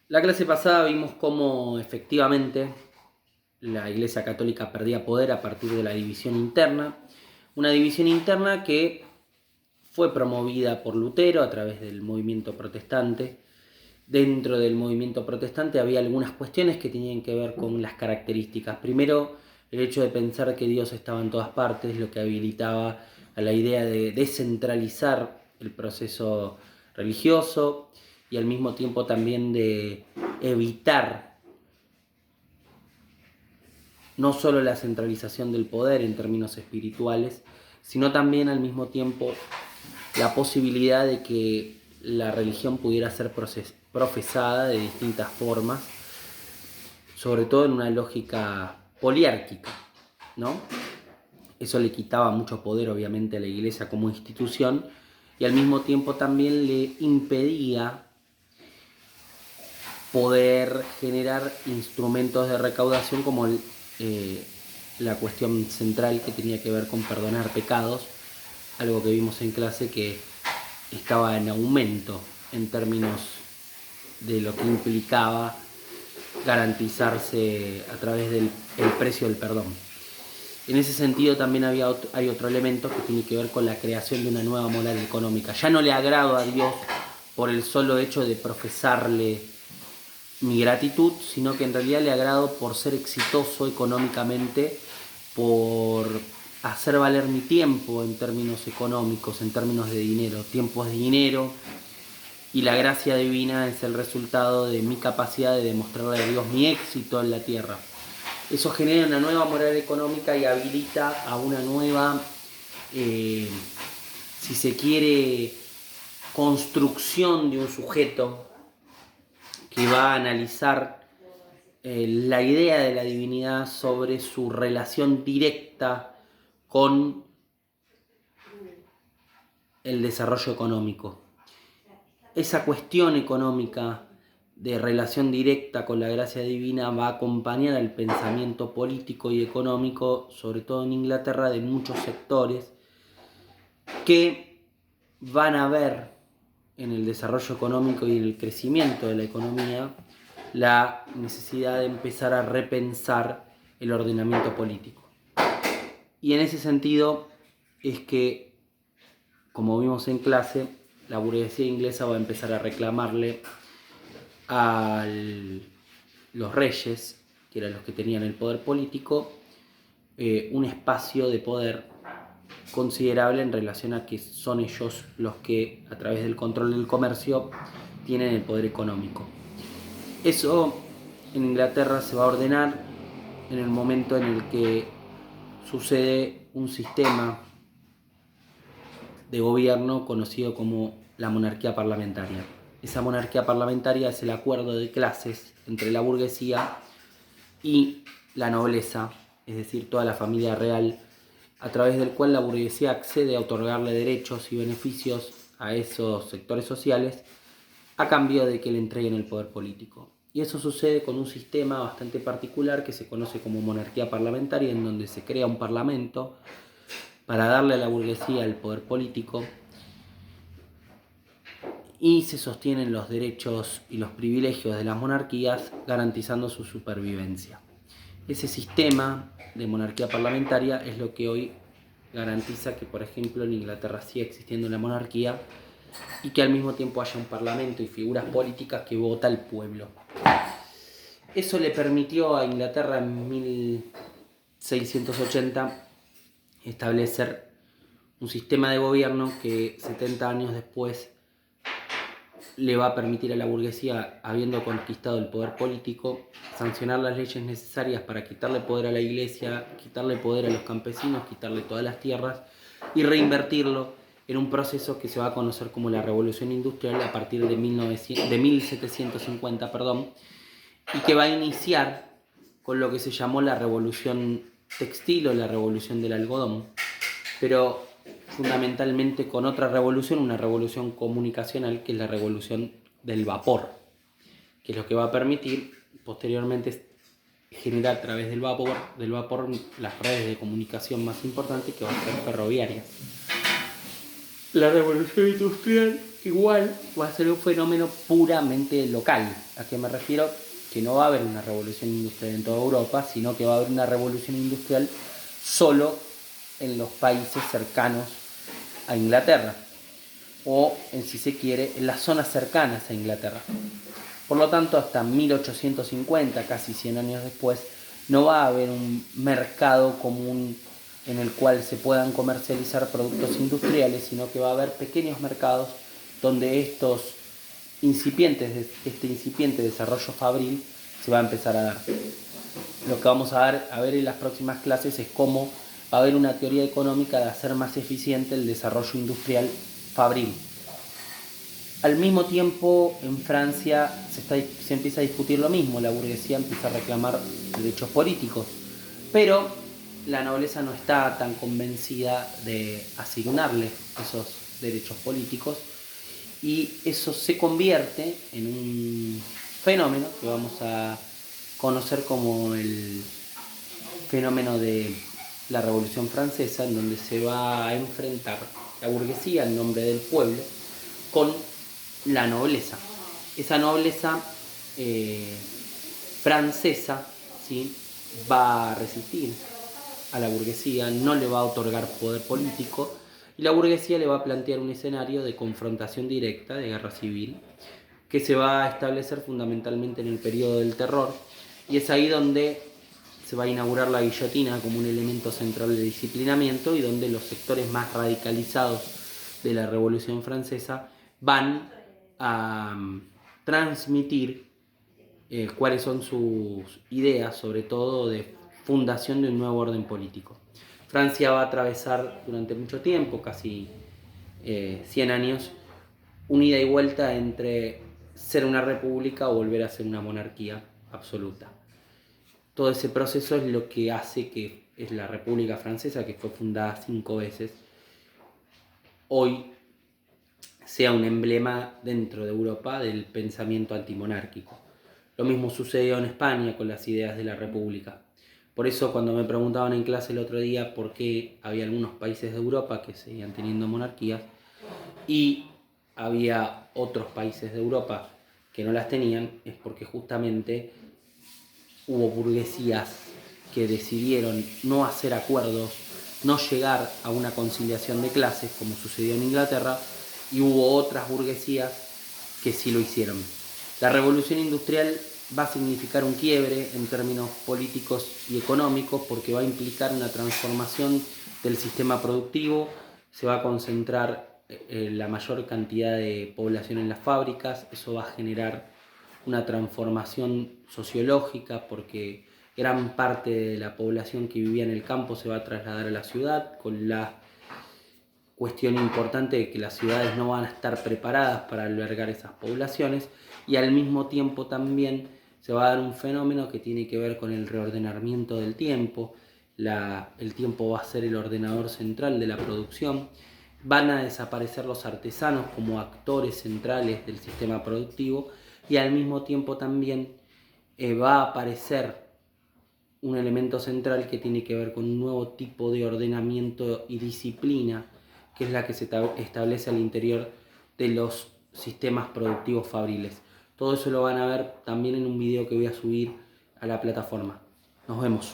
La clase pasada vimos cómo efectivamente la Iglesia Católica perdía poder a partir de la división interna, una división interna que fue promovida por Lutero a través del movimiento protestante. Dentro del movimiento protestante había algunas cuestiones que tenían que ver con las características. Primero, el hecho de pensar que Dios estaba en todas partes, lo que habilitaba a la idea de descentralizar el proceso religioso y al mismo tiempo también de evitar no solo la centralización del poder en términos espirituales, sino también al mismo tiempo la posibilidad de que la religión pudiera ser profesada de distintas formas, sobre todo en una lógica poliárquica, ¿no? Eso le quitaba mucho poder, obviamente, a la Iglesia como institución y al mismo tiempo también le impedía poder generar instrumentos de recaudación como la cuestión central que tenía que ver con perdonar pecados, algo que vimos en clase que estaba en aumento en términos de lo que implicaba garantizarse a través del precio del perdón. En ese sentido también hay otro elemento que tiene que ver con la creación de una nueva moral económica. Ya no le agrado a Dios por el solo hecho de profesarle mi gratitud, sino que en realidad le agrado por ser exitoso económicamente, por hacer valer mi tiempo en términos económicos, en términos de dinero. Tiempo es dinero y la gracia divina es el resultado de mi capacidad de demostrarle a Dios mi éxito en la tierra. Eso genera una nueva moral económica y habilita a una nueva, si se quiere, construcción de un sujeto que va a analizar la idea de la divinidad sobre su relación directa con el desarrollo económico. Esa cuestión económica de relación directa con la gracia divina va a acompañar al pensamiento político y económico, sobre todo en Inglaterra, de muchos sectores que van a ver en el desarrollo económico y en el crecimiento de la economía la necesidad de empezar a repensar el ordenamiento político. Y en ese sentido es que, como vimos en clase, la burguesía inglesa va a empezar a reclamarle a los reyes, que eran los que tenían el poder político, un espacio de poder considerable en relación a que son ellos los que, a través del control del comercio, tienen el poder económico. Eso en Inglaterra se va a ordenar en el momento en el que sucede un sistema de gobierno conocido como la monarquía parlamentaria. Esa monarquía parlamentaria es el acuerdo de clases entre la burguesía y la nobleza, es decir, toda la familia real, a través del cual la burguesía accede a otorgarle derechos y beneficios a esos sectores sociales a cambio de que le entreguen el poder político. Y eso sucede con un sistema bastante particular que se conoce como monarquía parlamentaria, en donde se crea un parlamento para darle a la burguesía el poder político y se sostienen los derechos y los privilegios de las monarquías, garantizando su supervivencia. Ese sistema de monarquía parlamentaria es lo que hoy garantiza que, por ejemplo, en Inglaterra siga existiendo la monarquía y que al mismo tiempo haya un parlamento y figuras políticas que vota el pueblo. Eso le permitió a Inglaterra en 1680 establecer un sistema de gobierno que 70 años después le va a permitir a la burguesía, habiendo conquistado el poder político, sancionar las leyes necesarias para quitarle poder a la iglesia, quitarle poder a los campesinos, quitarle todas las tierras y reinvertirlo en un proceso que se va a conocer como la Revolución Industrial a partir de 1750, y que va a iniciar con lo que se llamó la Revolución Textil o la Revolución del Algodón, pero fundamentalmente con otra revolución, una revolución comunicacional, que es la revolución del vapor, que es lo que va a permitir posteriormente generar a través del vapor las redes de comunicación más importantes, que van a ser ferroviarias. La revolución industrial igual va a ser un fenómeno puramente local. ¿A qué me refiero? Que no va a haber una revolución industrial en toda Europa, sino que va a haber una revolución industrial solo en los países cercanos a Inglaterra, o, si se quiere, en las zonas cercanas a Inglaterra. Por lo tanto, hasta 1850, casi 100 años después, no va a haber un mercado común en el cual se puedan comercializar productos industriales, sino que va a haber pequeños mercados donde este incipiente desarrollo fabril se va a empezar a dar. Lo que vamos a ver en las próximas clases es cómo va a haber una teoría económica de hacer más eficiente el desarrollo industrial fabril. Al mismo tiempo, en Francia se empieza a discutir lo mismo, la burguesía empieza a reclamar derechos políticos, pero la nobleza no está tan convencida de asignarle esos derechos políticos, y eso se convierte en un fenómeno que vamos a conocer como el fenómeno de la Revolución Francesa, en donde se va a enfrentar la burguesía en nombre del pueblo con la nobleza. Esa nobleza francesa, ¿sí?, va a resistir a la burguesía, no le va a otorgar poder político, y la burguesía le va a plantear un escenario de confrontación directa, de guerra civil, que se va a establecer fundamentalmente en el periodo del terror, y es ahí donde se va a inaugurar la guillotina como un elemento central de disciplinamiento, y donde los sectores más radicalizados de la Revolución Francesa van a transmitir cuáles son sus ideas, sobre todo de fundación de un nuevo orden político. Francia va a atravesar durante mucho tiempo, casi 100 años, un ida y vuelta entre ser una república o volver a ser una monarquía absoluta. Todo ese proceso es lo que hace que es la República Francesa, que fue fundada 5 veces, hoy sea un emblema dentro de Europa del pensamiento antimonárquico. Lo mismo sucedió en España con las ideas de la República. Por eso, cuando me preguntaban en clase el otro día por qué había algunos países de Europa que seguían teniendo monarquías y había otros países de Europa que no las tenían, es porque justamente hubo burguesías que decidieron no hacer acuerdos, no llegar a una conciliación de clases, como sucedió en Inglaterra, y hubo otras burguesías que sí lo hicieron. La revolución industrial va a significar un quiebre en términos políticos y económicos, porque va a implicar una transformación del sistema productivo, se va a concentrar la mayor cantidad de población en las fábricas, eso va a generar una transformación sociológica, porque gran parte de la población que vivía en el campo se va a trasladar a la ciudad, con la cuestión importante de que las ciudades no van a estar preparadas para albergar esas poblaciones, y al mismo tiempo también se va a dar un fenómeno que tiene que ver con el reordenamiento del tiempo. El tiempo va a ser el ordenador central de la producción, van a desaparecer los artesanos como actores centrales del sistema productivo, y al mismo tiempo también va a aparecer un elemento central que tiene que ver con un nuevo tipo de ordenamiento y disciplina, que es la que se establece al interior de los sistemas productivos fabriles. Todo eso lo van a ver también en un video que voy a subir a la plataforma. Nos vemos.